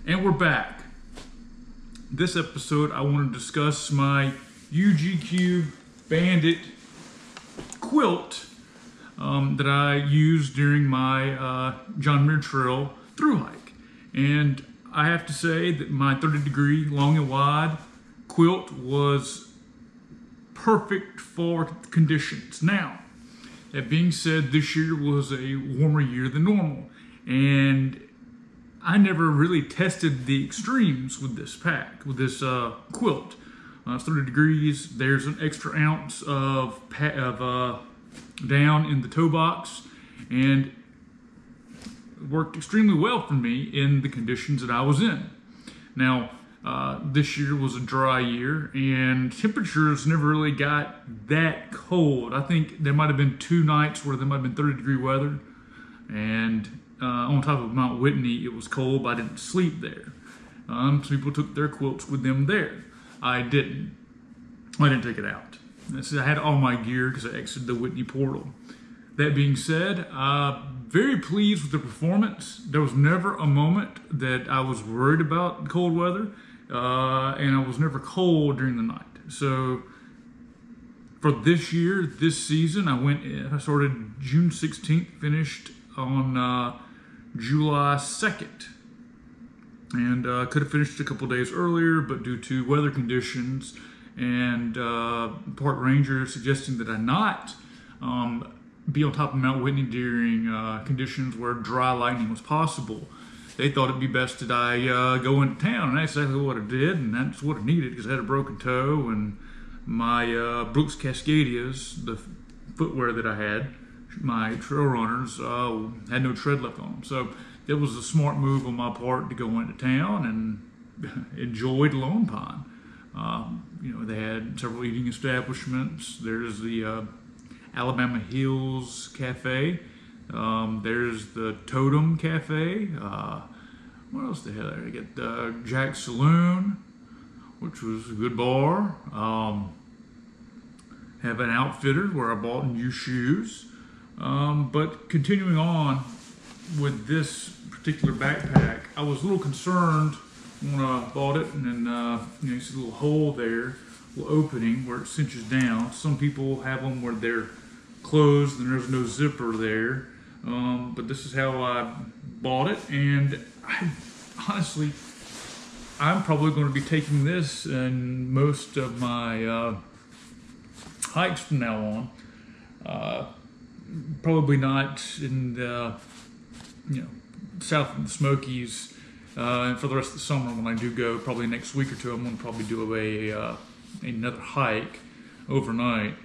And we're back. This episode, I want to discuss my UGQ Bandit quilt that I used during my John Muir Trail through hike. And I have to say that my 30-degree long and wide quilt was perfect for conditions. Now, that being said, this year was a warmer year than normal, and I never really tested the extremes with this pack, with this quilt. It's 30 degrees. There's an extra ounce of down in the toe box, and it worked extremely well for me in the conditions that I was in. Now, this year was a dry year, and temperatures never really got that cold. I think there might have been 2 nights where there might have been 30-degree weather, and on top of Mount Whitney, it was cold, but I didn't sleep there. Some people took their quilts with them there. I didn't. I didn't take it out. I had all my gear because I exited the Whitney portal. That being said, very pleased with the performance. There was never a moment that I was worried about cold weather, and I was never cold during the night. So for this year, this season, I started June 16th, finished on July 2nd. And could have finished a couple days earlier, but due to weather conditions and park ranger suggesting that I not be on top of Mount Whitney during conditions where dry lightning was possible, they thought it'd be best that I go into town, and that's exactly what I did, and that's what I needed because I had a broken toe, and my Brooks Cascadias, the footwear that I had, my trail runners, had no tread left on them. So it was a smart move on my part to go into town and enjoyed Lone Pine. You know, they had several eating establishments. There's the Alabama Hills Cafe. There's the Totem Cafe. What else they had there? They got Jack's Saloon, which was a good bar. Have an Outfitter where I bought new shoes. But continuing on with this particular backpack, I was a little concerned when I bought it, and then you see a little hole there, a little opening where it cinches down. Some people have them where they're closed and there's no zipper there, but this is how I bought it, and honestly, I'm probably going to be taking this in most of my hikes from now on. Probably not in the south of the Smokies, and for the rest of the summer when I do go, probably next week or two, I'm going to probably do another hike overnight.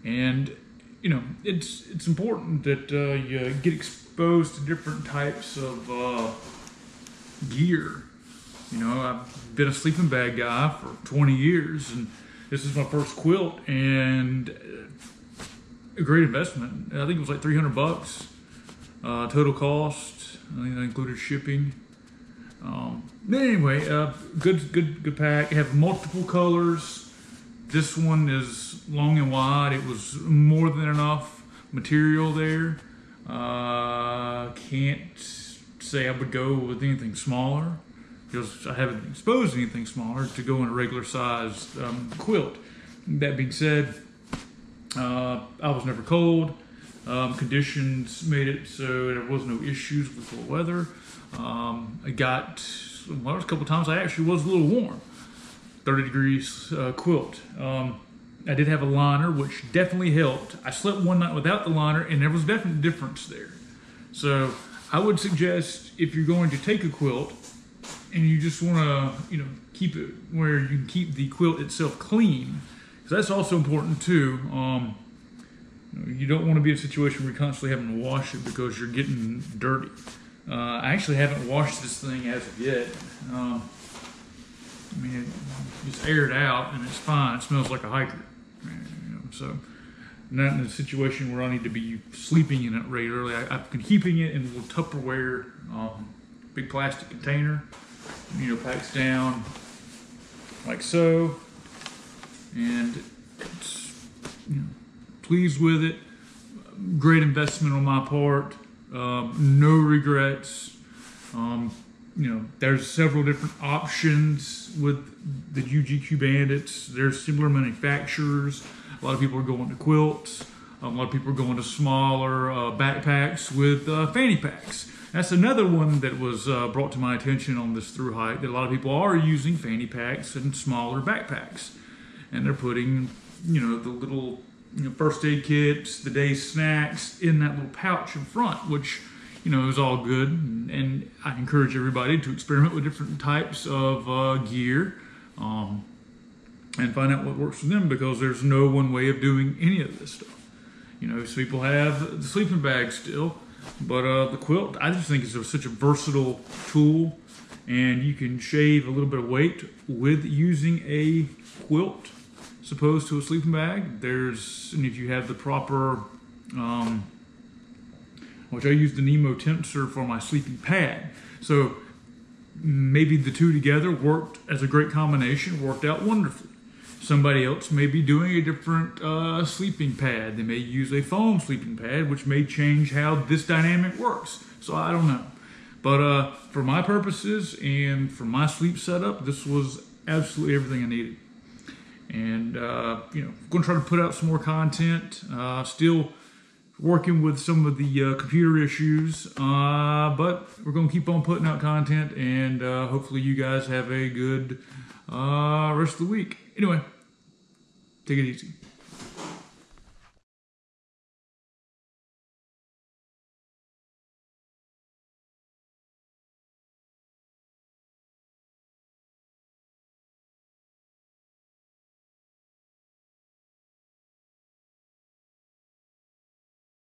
And you know, it's important that you get exposed to different types of gear. You know, I've been a sleeping bag guy for 20 years, and this is my first quilt, and a great investment. I think it was like $300 total cost. I think that included shipping. Anyway, good pack. Have multiple colors. This one is long and wide. It was more than enough material there. Can't say I would go with anything smaller because I haven't exposed anything smaller to go in a regular sized quilt. That being said, I was never cold. Conditions made it so there was no issues with cold weather. There was a couple times I actually was a little warm. 30 degrees quilt. I did have a liner, which definitely helped. I slept one night without the liner, and there was definitely a difference there. So I would suggest, if you're going to take a quilt and you just want to, keep it where you can keep the quilt itself clean, because that's also important too. You don't want to be in a situation where you're constantly having to wash it because you're getting dirty. I actually haven't washed this thing as of yet. It's aired out and it's fine. It smells like a hiker. So not in a situation where I need to be sleeping in it regularly. I've been keeping it in a little Tupperware, big plastic container. Packs down like so, and it's, pleased with it. Great investment on my part. No regrets. there's several different options with the UGQ Bandits. There's similar manufacturers. A lot of people are going to quilts. A lot of people are going to smaller backpacks with fanny packs. That's another one that was brought to my attention on this through hike, that a lot of people are using fanny packs and smaller backpacks. And they're putting, the little first aid kits, the day's snacks in that little pouch in front, which, is all good. And I encourage everybody to experiment with different types of gear and find out what works for them, because there's no one way of doing any of this stuff. Some people have the sleeping bag still, but the quilt, I just think is such a versatile tool, and you can shave a little bit of weight with using a quilt as opposed to a sleeping bag. And if you have the proper, which I use the Nemo tensor for my sleeping pad, so maybe the two together worked as a great combination, worked out wonderfully. Somebody else may be doing a different sleeping pad. They may use a foam sleeping pad, which may change how this dynamic works. So I don't know. But for my purposes and for my sleep setup, this was absolutely everything I needed. And, going to try to put out some more content. Still working with some of the computer issues, but we're going to keep on putting out content, and hopefully you guys have a good rest of the week. Anyway, take it easy.